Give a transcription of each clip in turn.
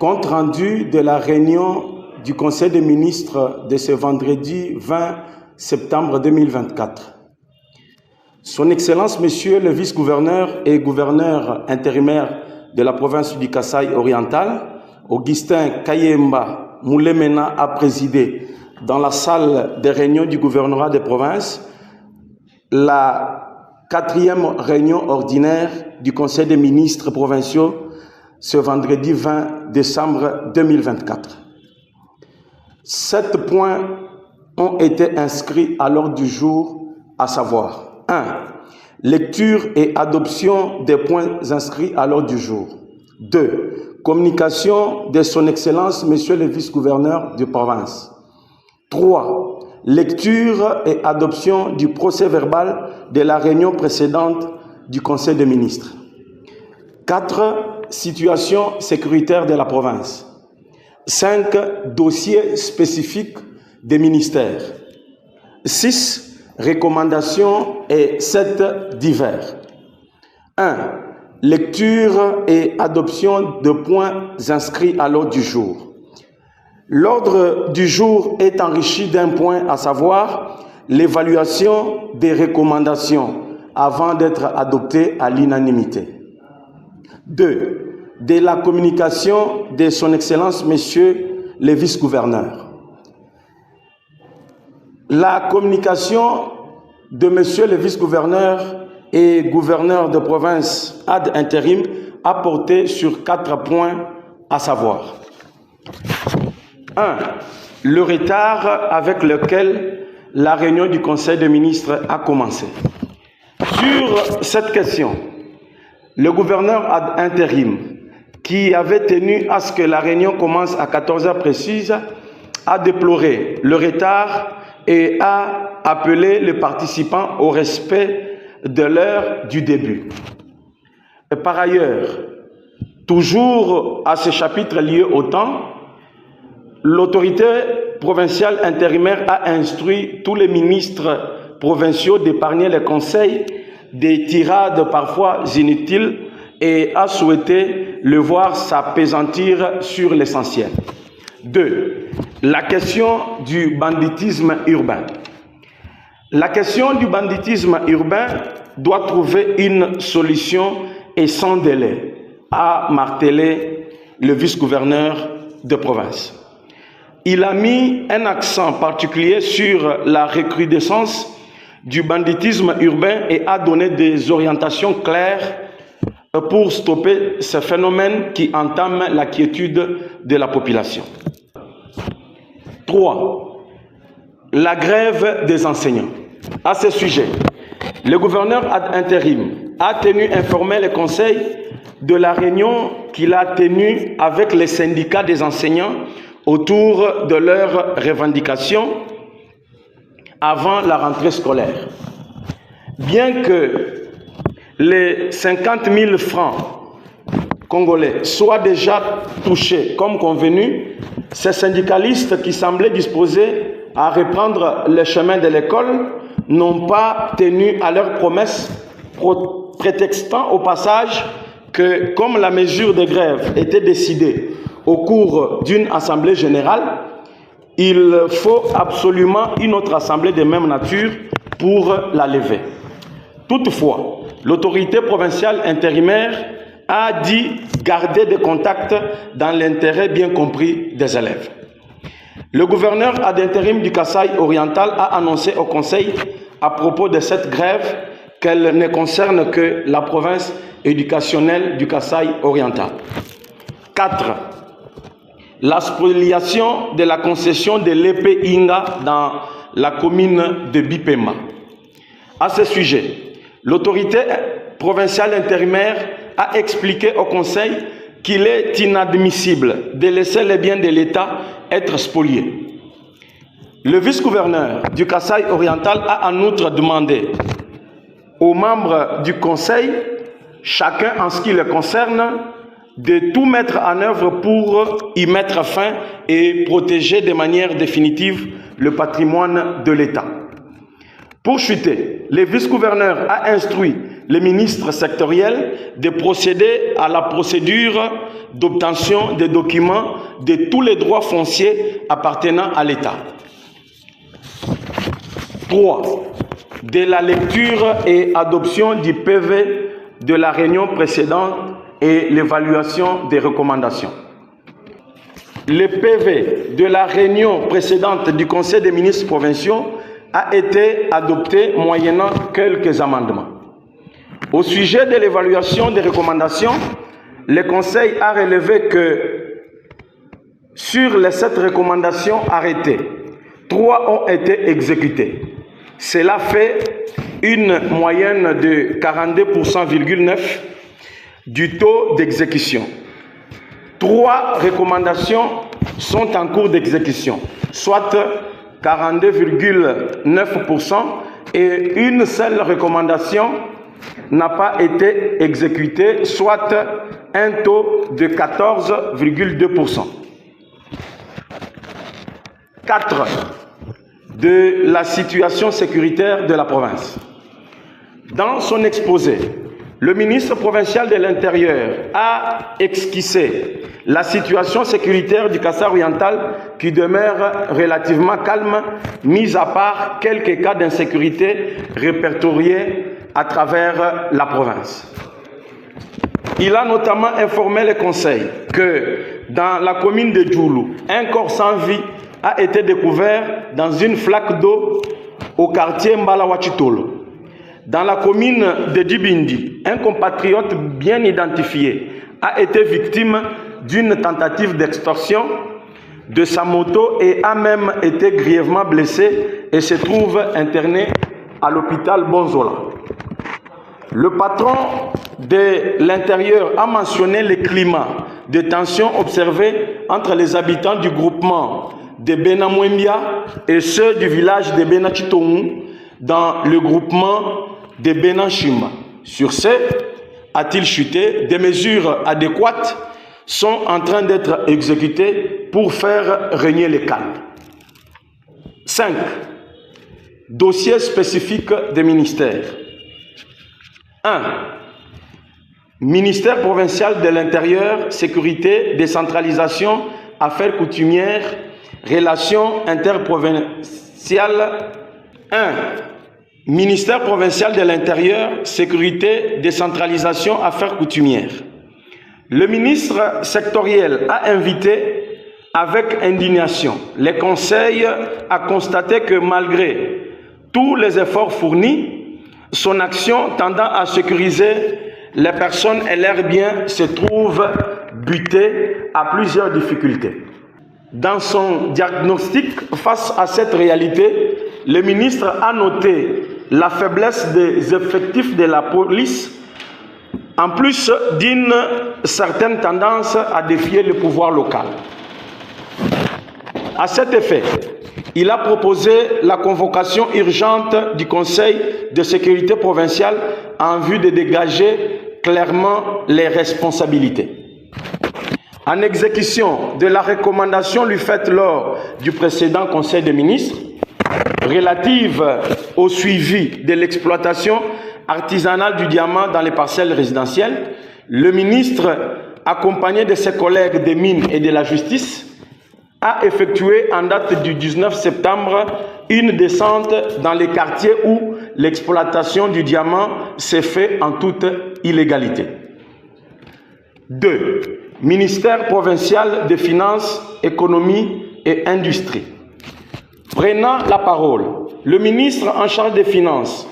Compte rendu de la réunion du Conseil des ministres de ce vendredi 20 septembre 2024. Son Excellence, Monsieur le vice-gouverneur et gouverneur intérimaire de la province du Kasaï oriental, Augustin Kayemba Moulemena, a présidé dans la salle des réunions du gouvernorat des provinces la 4e réunion ordinaire du Conseil des ministres provinciaux ce vendredi 20 décembre 2024. 7 points ont été inscrits à l'ordre du jour, à savoir 1. Lecture et adoption des points inscrits à l'ordre du jour. 2. Communication de son Excellence, Monsieur le vice-gouverneur de province. 3. Lecture et adoption du procès-verbal de la réunion précédente du Conseil des ministres. 4. Situation sécuritaire de la province. 5. Dossiers spécifiques des ministères. 6. Recommandations et 7. Divers. 1. Lecture et adoption de points inscrits à l'ordre du jour. L'ordre du jour est enrichi d'un point, à savoir l'évaluation des recommandations avant d'être adoptées à l'unanimité. 2. De la communication de son Excellence, Monsieur le vice-gouverneur. La communication de Monsieur le vice-gouverneur et gouverneur de province ad intérim a porté sur 4 points, à savoir 1. Le retard avec lequel la réunion du Conseil des ministres a commencé. Sur cette question, le gouverneur ad intérim, qui avait tenu à ce que la réunion commence à 14 heures précises, a déploré le retard et a appelé les participants au respect de l'heure du début. Et par ailleurs, toujours à ce chapitre lié au temps, l'autorité provinciale intérimaire a instruit tous les ministres provinciaux d'épargner les conseils des tirades parfois inutiles et a souhaité le voir s'appesantir sur l'essentiel. 2. La question du banditisme urbain. La question du banditisme urbain doit trouver une solution et sans délai, a martelé le vice-gouverneur de province. Il a mis un accent particulier sur la recrudescence du banditisme urbain et a donné des orientations claires pour stopper ce phénomène qui entame la quiétude de la population. 3. La grève des enseignants. À ce sujet, le gouverneur ad intérim a tenu informer le conseil de la réunion qu'il a tenue avec les syndicats des enseignants autour de leurs revendications avant la rentrée scolaire. Bien que les 50 000 francs congolais soient déjà touchés comme convenu, ces syndicalistes qui semblaient disposés à reprendre le chemin de l'école n'ont pas tenu à leurs promesses, prétextant au passage que comme la mesure de grève était décidée au cours d'une assemblée générale, il faut absolument une autre assemblée de même nature pour la lever. Toutefois, l'autorité provinciale intérimaire a dit garder des contacts dans l'intérêt bien compris des élèves. Le gouverneur ad intérim du Kasaï oriental a annoncé au Conseil à propos de cette grève qu'elle ne concerne que la province éducationnelle du Kasaï oriental. 4. La spoliation de la concession de l'épée Inga dans la commune de Bipema. À ce sujet, l'autorité provinciale intérimaire a expliqué au Conseil qu'il est inadmissible de laisser les biens de l'État être spoliés. Le vice-gouverneur du Kasaï oriental a en outre demandé aux membres du Conseil, chacun en ce qui le concerne, de tout mettre en œuvre pour y mettre fin et protéger de manière définitive le patrimoine de l'État. Pour chuter, le vice-gouverneur a instruit les ministres sectoriels de procéder à la procédure d'obtention des documents de tous les droits fonciers appartenant à l'État. 3. De la lecture et adoption du PV de la réunion précédente et l'évaluation des recommandations. Le PV de la réunion précédente du Conseil des ministres provinciaux a été adopté moyennant quelques amendements. Au sujet de l'évaluation des recommandations, le Conseil a relevé que sur les 7 recommandations arrêtées, 3 ont été exécutées. Cela fait une moyenne de 42,9% du taux d'exécution. 3 recommandations sont en cours d'exécution, soit 42,9%, et une seule recommandation n'a pas été exécutée, soit un taux de 14,2%. 4. De la situation sécuritaire de la province. Dans son exposé, le ministre provincial de l'Intérieur a esquissé la situation sécuritaire du Kassai oriental qui demeure relativement calme, mis à part quelques cas d'insécurité répertoriés à travers la province. Il a notamment informé le Conseil que dans la commune de Djoulou, un corps sans vie a été découvert dans une flaque d'eau au quartier Mbalawachitolo. Dans la commune de Dibindi, un compatriote bien identifié a été victime d'une tentative d'extorsion de sa moto et a même été grièvement blessé et se trouve interné à l'hôpital Bonzola. Le patron de l'Intérieur a mentionné le climat de tension observé entre les habitants du groupement de Benamwembia et ceux du village de Benachitomu dans le groupement de Benanchimba. Sur ce, a-t-il chuté, des mesures adéquates sont en train d'être exécutées pour faire régner le calme. 5. Dossiers spécifiques des ministères. 1. Ministère provincial de l'Intérieur, Sécurité, Décentralisation, Affaires coutumières, Relations interprovinciales. 1. Ministère provincial de l'Intérieur, Sécurité, Décentralisation, Affaires coutumières. Le ministre sectoriel a invité avec indignation les conseils à constater que malgré tous les efforts fournis, son action tendant à sécuriser les personnes et leurs biens se trouve butée à plusieurs difficultés. Dans son diagnostic face à cette réalité, le ministre a noté la faiblesse des effectifs de la police, en plus d'une certaine tendance à défier le pouvoir local. À cet effet, il a proposé la convocation urgente du Conseil de sécurité provinciale en vue de dégager clairement les responsabilités. En exécution de la recommandation lui faite lors du précédent Conseil des ministres, relative au suivi de l'exploitation artisanale du diamant dans les parcelles résidentielles, le ministre, accompagné de ses collègues des mines et de la justice, a effectué en date du 19 septembre une descente dans les quartiers où l'exploitation du diamant s'est faite en toute illégalité. 2. Ministère provincial des Finances, Économie et Industrie. Prenant la parole, le ministre en charge des Finances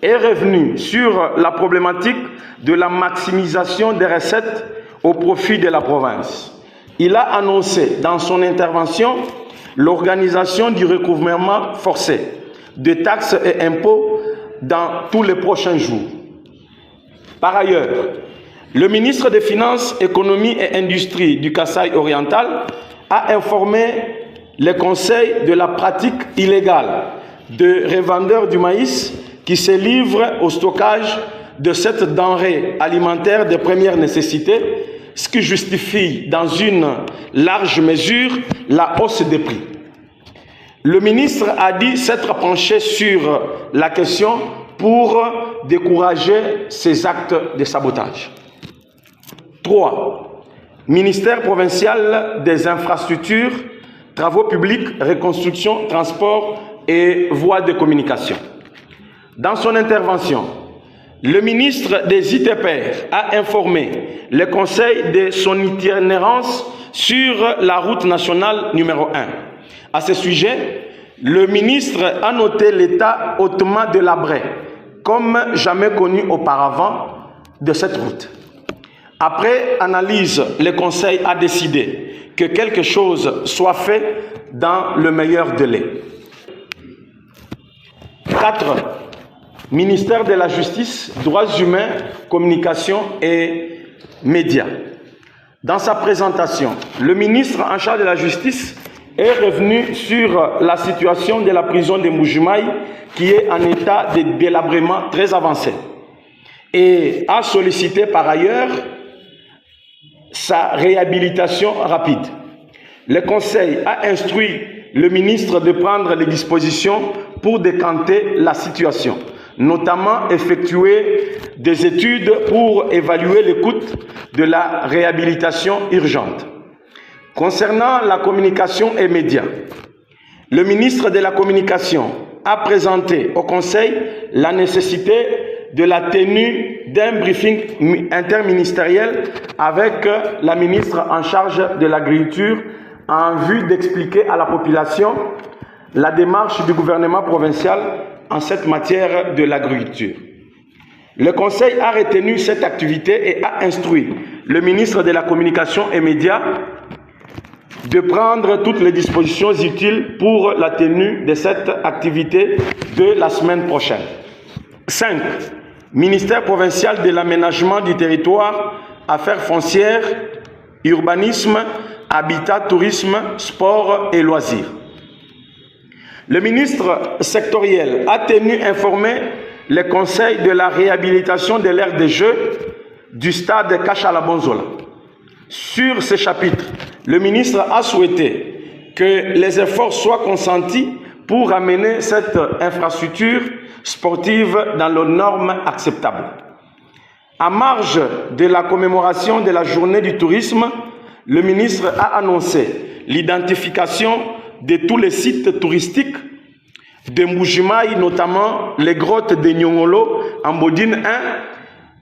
est revenu sur la problématique de la maximisation des recettes au profit de la province. Il a annoncé dans son intervention l'organisation du recouvrement forcé de taxes et impôts dans tous les prochains jours. Par ailleurs, le ministre des Finances, Économie et Industrie du Kassai oriental a informé les conseils de la pratique illégale de revendeurs du maïs qui se livrent au stockage de cette denrée alimentaire de première nécessité, ce qui justifie dans une large mesure la hausse des prix. Le ministre a dit s'être penché sur la question pour décourager ces actes de sabotage. 3. Ministère provincial des infrastructures, travaux publics, reconstruction, transport et voies de communication. Dans son intervention, le ministre des ITPR a informé le Conseil de son itinérance sur la route nationale numéro 1. À ce sujet, le ministre a noté l'état hautement délabré, comme jamais connu auparavant, de cette route. Après analyse, le Conseil a décidé que quelque chose soit fait dans le meilleur délai. 4. Ministère de la Justice, Droits humains, Communication et Médias. Dans sa présentation, le ministre en charge de la Justice est revenu sur la situation de la prison de Mbuji-Mayi qui est en état de délabrement très avancé et a sollicité par ailleurs sa réhabilitation rapide. Le Conseil a instruit le ministre de prendre les dispositions pour décanter la situation, notamment effectuer des études pour évaluer le coût de la réhabilitation urgente. Concernant la communication et médias, le ministre de la Communication a présenté au Conseil la nécessité de la tenue d'un briefing interministériel avec la ministre en charge de l'Agriculture en vue d'expliquer à la population la démarche du gouvernement provincial en cette matière de l'agriculture. Le Conseil a retenu cette activité et a instruit le ministre de la Communication et Médias de prendre toutes les dispositions utiles pour la tenue de cette activité de la semaine prochaine. 5. Ministère provincial de l'aménagement du territoire, affaires foncières, urbanisme, habitat, tourisme, sport et loisirs. Le ministre sectoriel a tenu informer le Conseil de la réhabilitation de l'aire de jeu du stade Kashala-Bonzola. Sur ce chapitre, le ministre a souhaité que les efforts soient consentis pour amener cette infrastructure sportive dans les normes acceptables. En marge de la commémoration de la journée du tourisme, le ministre a annoncé l'identification de tous les sites touristiques de Mbuji-Mayi, notamment les grottes de Nyongolo en Bodine 1,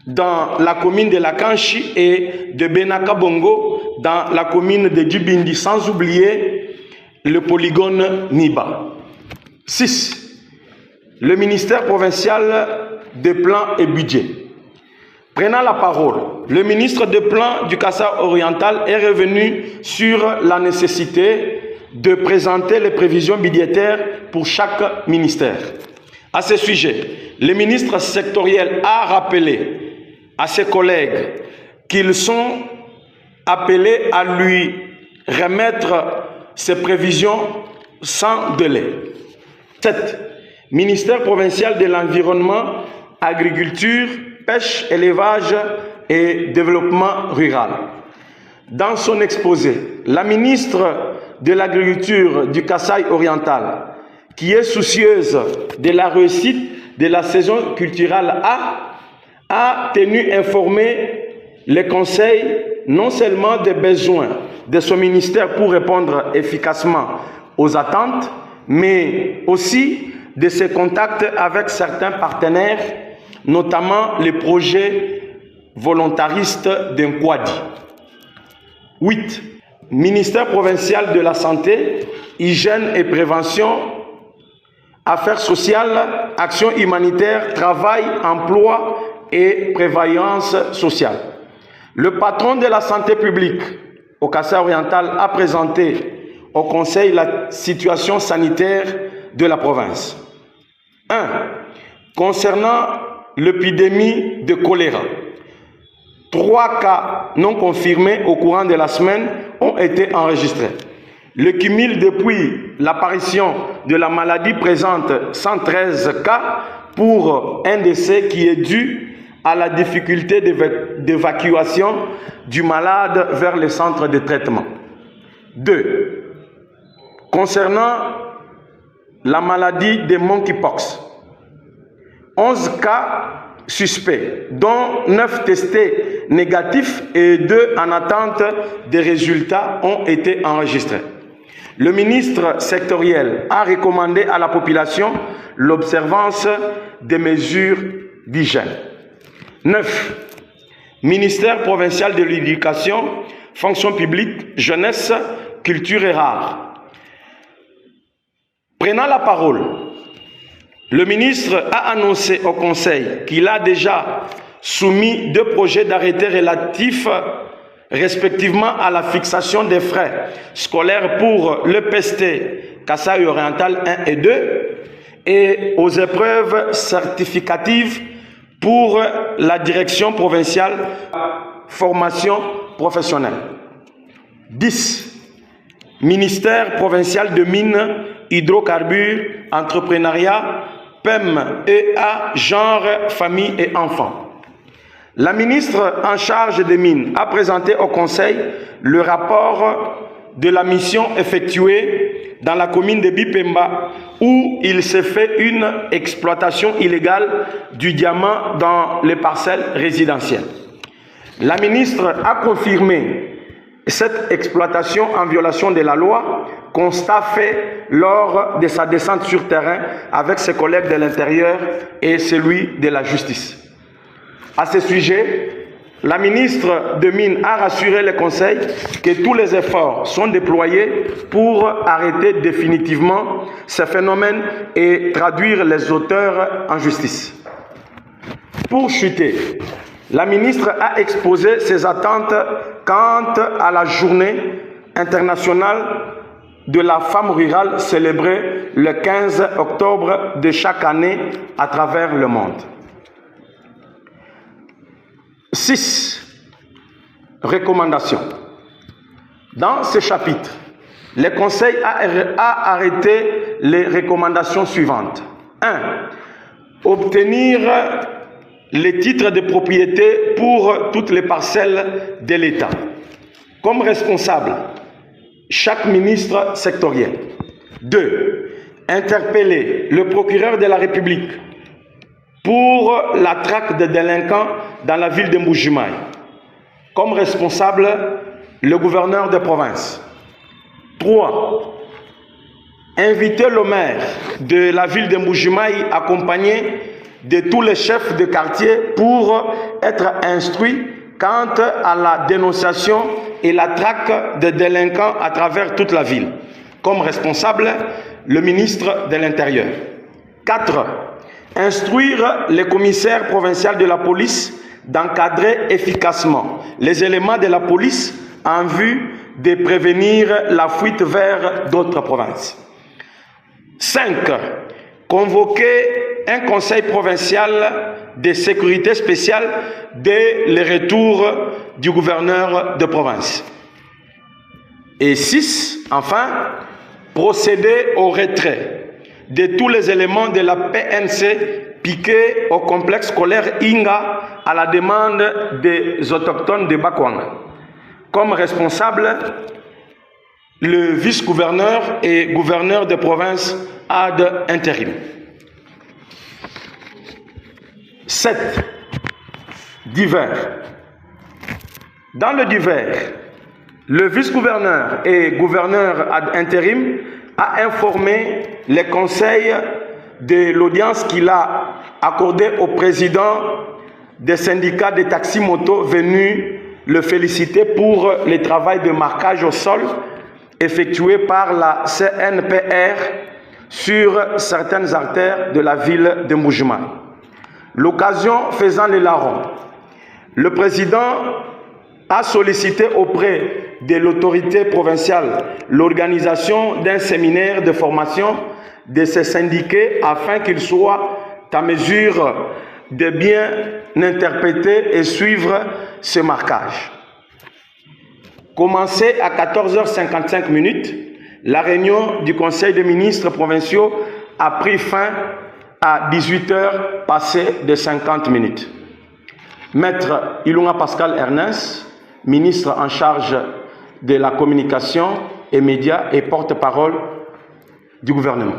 dans la commune de Lakanchi et de Benaka-Bongo dans la commune de Djibindi, sans oublier le polygone Niba. 6. Le ministère provincial des plans et budget. Prenant la parole, le ministre des plans du Kasaï oriental est revenu sur la nécessité de présenter les prévisions budgétaires pour chaque ministère. À ce sujet, le ministre sectoriel a rappelé à ses collègues qu'ils sont appelés à lui remettre ses prévisions sans délai. 7. Ministère provincial de l'environnement, agriculture, pêche, élevage et développement rural. Dans son exposé, la ministre de l'Agriculture du Kasaï oriental, qui est soucieuse de la réussite de la saison culturelle a tenu informer le Conseil non seulement des besoins de son ministère pour répondre efficacement aux attentes, mais aussi de ses contacts avec certains partenaires, notamment les projets volontaristes d'Nkwadi. 8. Ministère provincial de la Santé, Hygiène et Prévention, Affaires sociales, Action humanitaire, Travail, Emploi et Prévoyance sociale. Le patron de la santé publique au Kasaï oriental a présenté au Conseil la situation sanitaire de la province. 1. Concernant l'épidémie de choléra, 3 cas non confirmés au courant de la semaine ont été enregistrés. Le cumul depuis l'apparition de la maladie présente 113 cas pour un décès qui est dû à la difficulté d'évacuation du malade vers les centres de traitement. 2. Concernant la maladie de monkeypox. 11 cas suspects, dont 9 testés négatifs et 2 en attente des résultats ont été enregistrés. Le ministre sectoriel a recommandé à la population l'observance des mesures d'hygiène. 9. Ministère provincial de l'éducation, fonction publique, jeunesse, culture et rares. Prenant la parole, le ministre a annoncé au Conseil qu'il a déjà soumis 2 projets d'arrêté relatifs respectivement à la fixation des frais scolaires pour le PST Kasaï Oriental 1 et 2 et aux épreuves certificatives pour la direction provinciale formation professionnelle. 10. Ministère provincial de mines, hydrocarbures, entrepreneuriat, PEM, EA, genre, famille et enfants. La ministre en charge des mines a présenté au Conseil le rapport de la mission effectuée dans la commune de Bipemba où il s'est fait une exploitation illégale du diamant dans les parcelles résidentielles. La ministre a confirmé cette exploitation en violation de la loi, constat fait lors de sa descente sur terrain avec ses collègues de l'Intérieur et celui de la Justice. À ce sujet, la ministre de Mines a rassuré le Conseil que tous les efforts sont déployés pour arrêter définitivement ce phénomène et traduire les auteurs en justice. Pour chuter, la ministre a exposé ses attentes quant à la journée internationale de la femme rurale célébrée le 15 octobre de chaque année à travers le monde. 6. Recommandations. Dans ce chapitre, le Conseil a arrêté les recommandations suivantes. 1. Obtenir les titres de propriété pour toutes les parcelles de l'État. Comme responsable, chaque ministre sectoriel. 2. Interpeller le procureur de la République pour la traque des délinquants dans la ville de Mbujimaï. Comme responsable, le gouverneur de province. 3. Inviter le maire de la ville de Mbujimaï accompagné de tous les chefs de quartier pour être instruits quant à la dénonciation et la traque des délinquants à travers toute la ville. Comme responsable, le ministre de l'Intérieur. 4. Instruire les commissaires provinciaux de la police d'encadrer efficacement les éléments de la police en vue de prévenir la fuite vers d'autres provinces. 5. Convoquer un conseil provincial de sécurité spéciale dès le retour du gouverneur de province. Et 6. Enfin, procéder au retrait de tous les éléments de la PNC piqués au complexe scolaire Inga à la demande des autochtones de Bakwanga. Comme responsable, le vice-gouverneur et gouverneur de province ad intérim. 7. Divers. Dans le divers, le vice-gouverneur et gouverneur ad intérim a informé les conseils de l'audience qu'il a accordée au président des syndicats de taxi-moto venus le féliciter pour le travail de marquage au sol effectué par la CNPR sur certaines artères de la ville de Mbujimaï. L'occasion faisant les larrons, le président a sollicité auprès de l'autorité provinciale l'organisation d'un séminaire de formation de ces syndiqués afin qu'ils soient à mesure de bien interpréter et suivre ce marquage. Commencé à 14h55, la réunion du Conseil des ministres provinciaux a pris fin à 18h passées de 50 minutes. Maître Ilunga Pascal Ernest, ministre en charge de la communication et médias et porte-parole du gouvernement.